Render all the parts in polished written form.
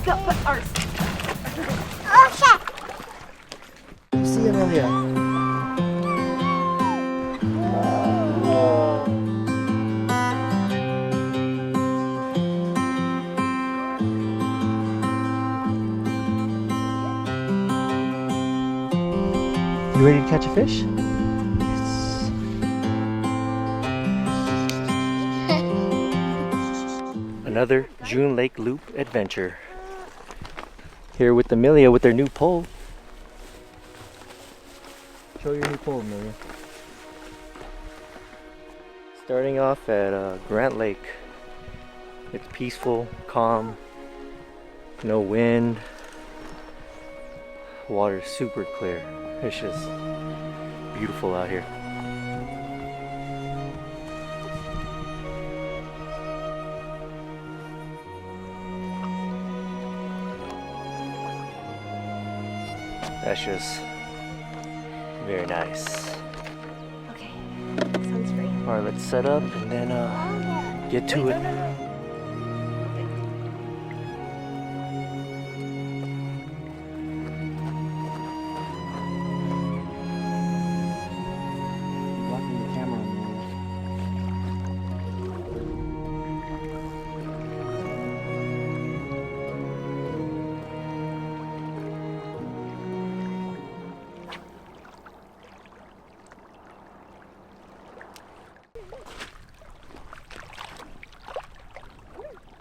Ours. Oh shit! You see Amelia? Whoa. You ready to catch a fish? Yes. Another June Lake Loop adventure. Here with Amelia with their new pole. Show your new pole, Amelia. Starting off at Grant Lake. It's peaceful, calm, no wind. Water's super clear. It's just beautiful out here. That's just very nice. Okay, sounds great. Alright, let's set up and then get to it. No. Blocking the camera on me.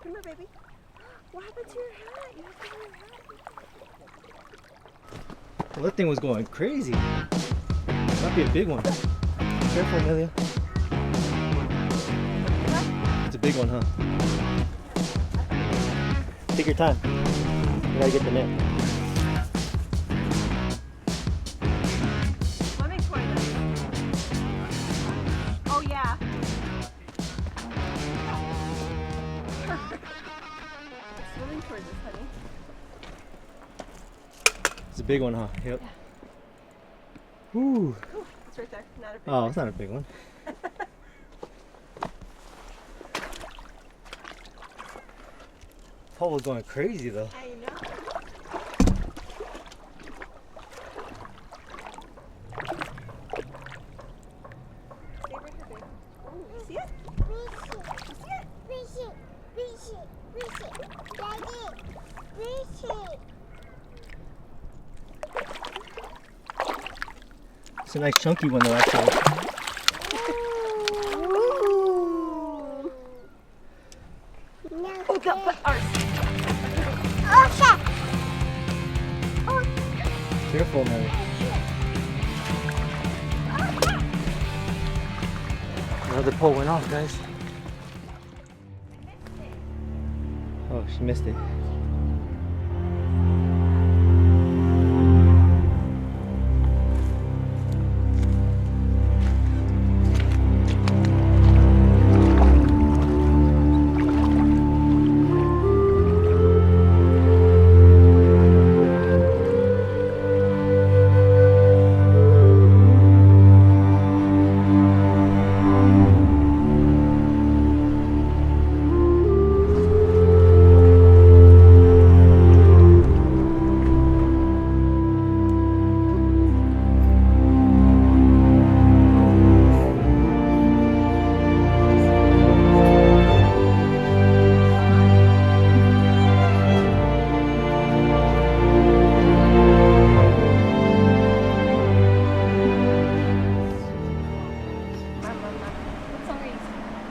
Come here, baby. What happened to your hat? You have to wear your hat. Well, that thing was going crazy. Might be a big one. Careful, Amelia. It's a big one, huh? Take your time. You gotta get the net. Let me try this. Oh, yeah. Perfect. Swimming towards us, honey. It's a big one, huh? Yep. Yeah. Woo. Ooh, it's right there. Not a big Oh, one. it's not a big one. Pole was going crazy though. I know. Stay right here, babe. Ooh, you see it? It's a nice chunky one though, actually. Oh, ours. Oh shit! Careful, man. Another pole went off, guys. Oh, she missed it.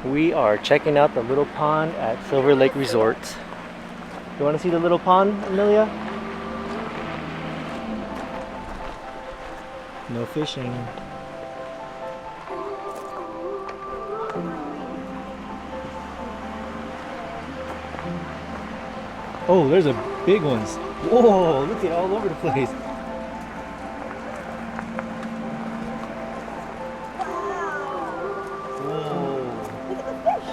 We are checking out the little pond at Silver Lake Resort. You want to see the little pond, Amelia? No fishing. Oh, there's a big ones. Whoa, look at all over the place. Look at the fish.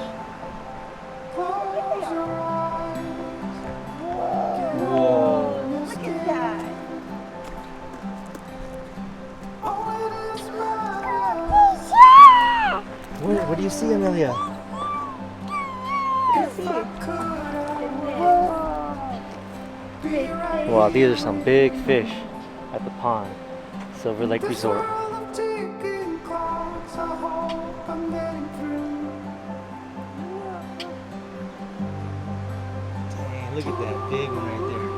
Whoa. Look at that. What do you see, Amelia? What do you see? And then- Oh, look at that. Whoa. Whoa. Whoa. Whoa. Whoa. Whoa. Whoa. Whoa. Whoa. Whoa. Whoa. Whoa. Whoa. Whoa. Whoa. Whoa. Whoa. Whoa. Whoa. Let me see. Big fish. Wow, these are some big fish at the pond. Silver Lake Resort. Dang, look at that big one right there.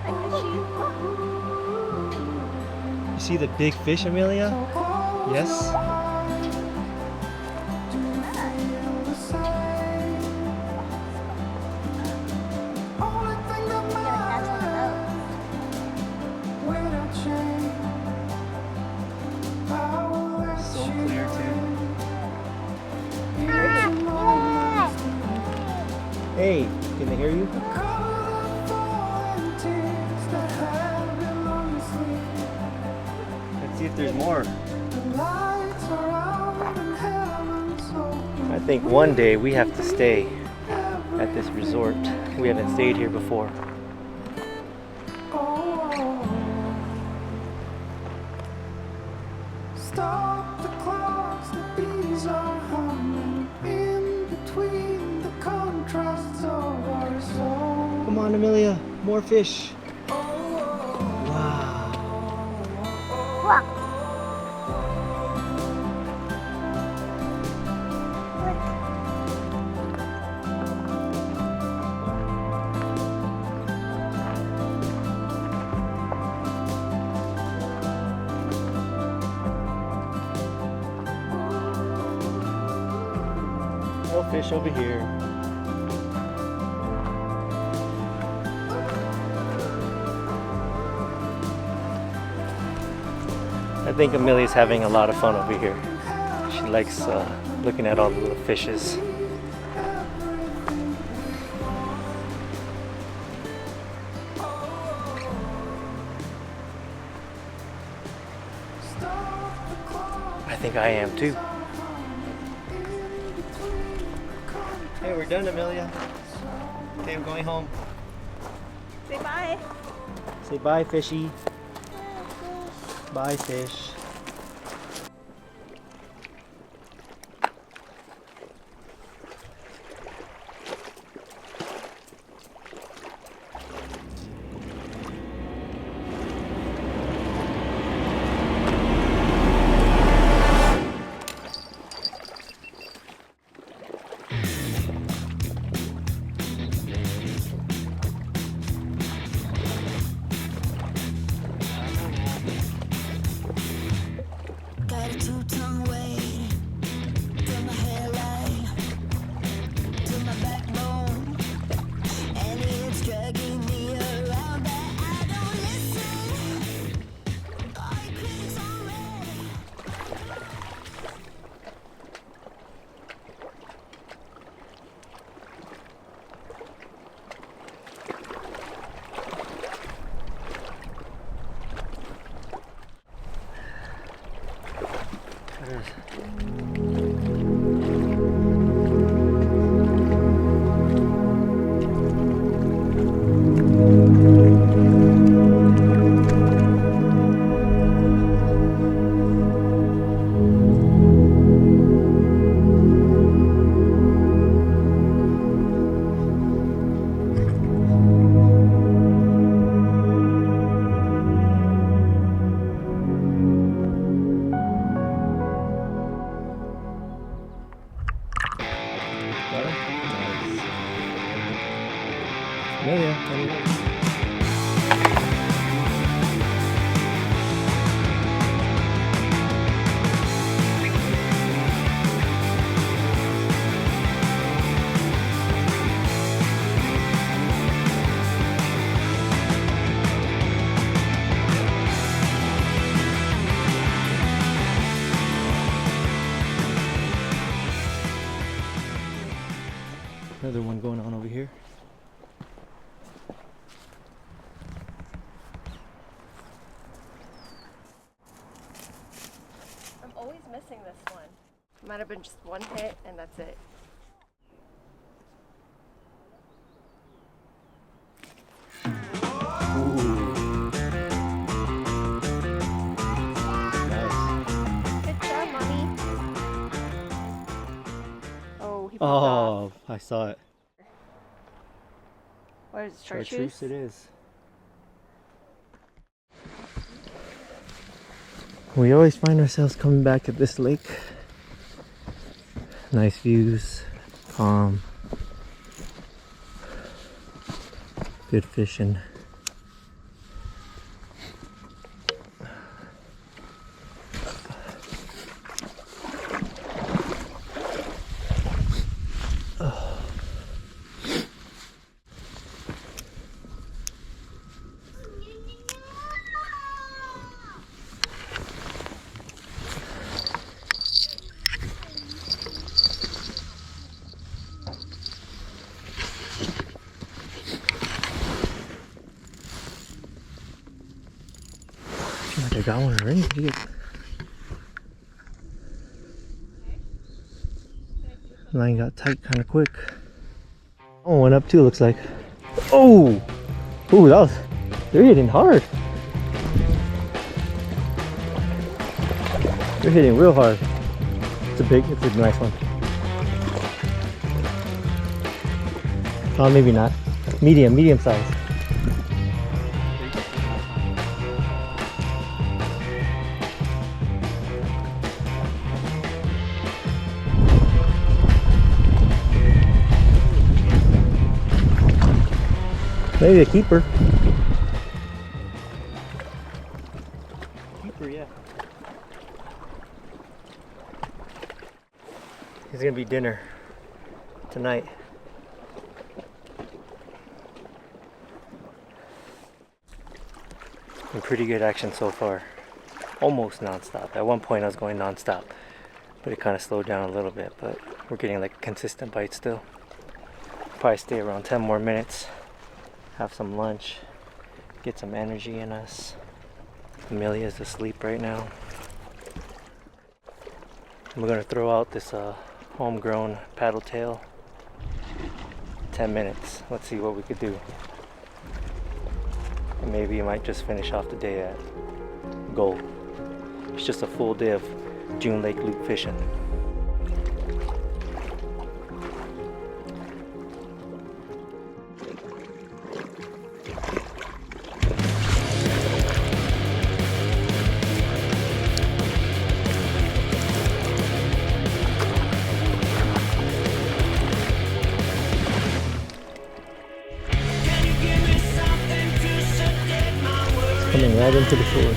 Hi, fishy. You see the big fish, Amelia? Yes? So clear too. Hey, can they hear you? Let's see if there's more. I think one day we have to stay at this resort. We haven't stayed here before. Stop the clocks, the bees are humming in between the contrasts of our soul. Come on, Amelia, more fish. Wow. No fish over here. I think Amelia's having a lot of fun over here. She likes looking at all the little fishes. I think I am too. Hey, we're done, Amelia. Okay, we're going home. Say bye. Say bye, fishy. Bye, fish. Got a two-tongue weight from my hairline to my backbone, and it's dragging me around that I don't listen. All your critics already. Amelia, what do you want? Another one going on over here. I'm always missing this one. Might have been just one hit and that's it. Nice. Good job, Mommy. Oh, he popped off. Oh, I saw it. What is it, Chartreuse chartreuse? it is. We always find ourselves coming back to this lake. Nice views, calm, good fishing. I got one already. Did you get... Line got tight kind of quick. Oh, went up too, looks like. Oh! Ooh, that was... They're hitting hard. They're hitting real hard. It's a nice one. Oh, maybe not. Medium size. Maybe a keeper. Keeper, yeah. It's gonna be dinner tonight. Been pretty good action so far. Almost non-stop. At one point I was going non-stop, but it kind of slowed down a little bit, but we're getting like a consistent bite still. Probably stay around 10 more minutes. Have some lunch, get some energy in us. Amelia's asleep right now. We're gonna throw out this homegrown paddle tail. 10 minutes. Let's see what we could do. And maybe you might just finish off the day at Gull. It's just a full day of June Lake loop fishing. Coming right into the shore.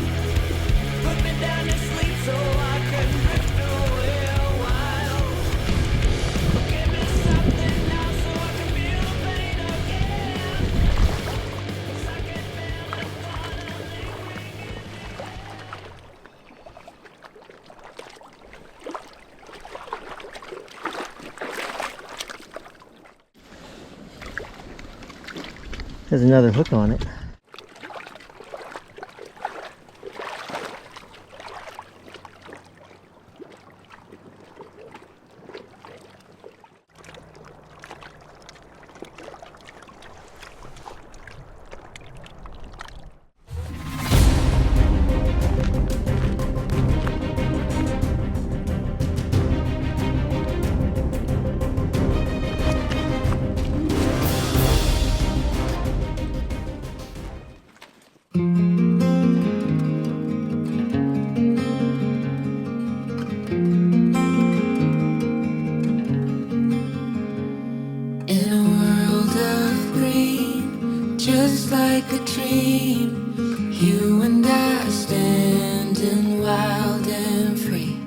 There's another hook on it. Just like a dream, you and I standing wild and free,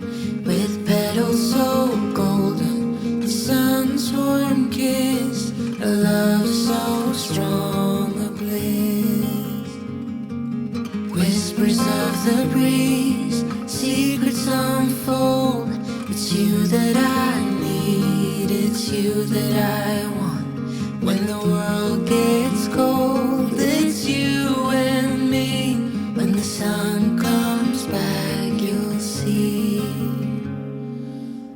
with petals so golden, the sun's warm kiss, a love so strong, a bliss. Whispers of the breeze, secrets unfold. It's you that I need, it's you that I want. When the world gets cold, it's you and me. When the sun comes back, you'll see.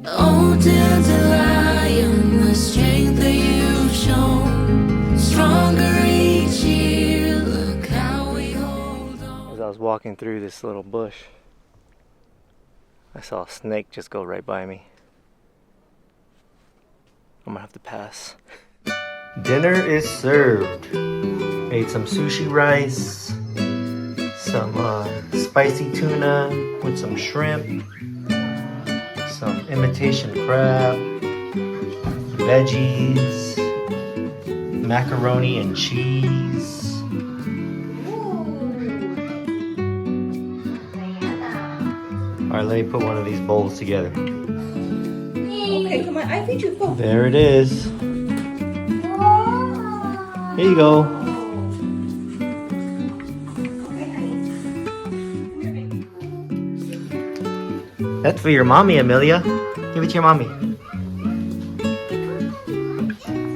Oh, dandelion, the strength that you've shown, stronger each year. Look how we hold on. As I was walking through this little bush, I saw a snake just go right by me. I'm gonna have to pass. Dinner is served. Ate some sushi rice, some spicy tuna with some shrimp, some imitation crab, veggies, macaroni and cheese. Alright, let me put one of these bowls together. Okay, come on. I feed you. Go. There it is. Here you go. That's for your mommy, Amelia. Give it to your mommy.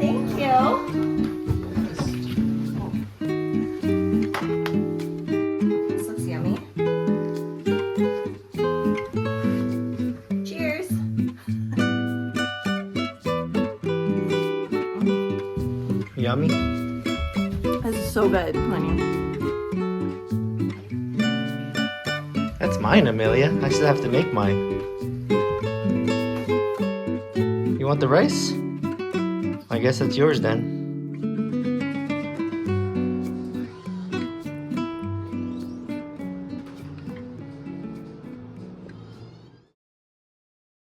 Thank you. This looks yummy. Cheers. Yummy. This is so good, honey. That's mine, Amelia. I still have to make mine. You want the rice? I guess that's yours then.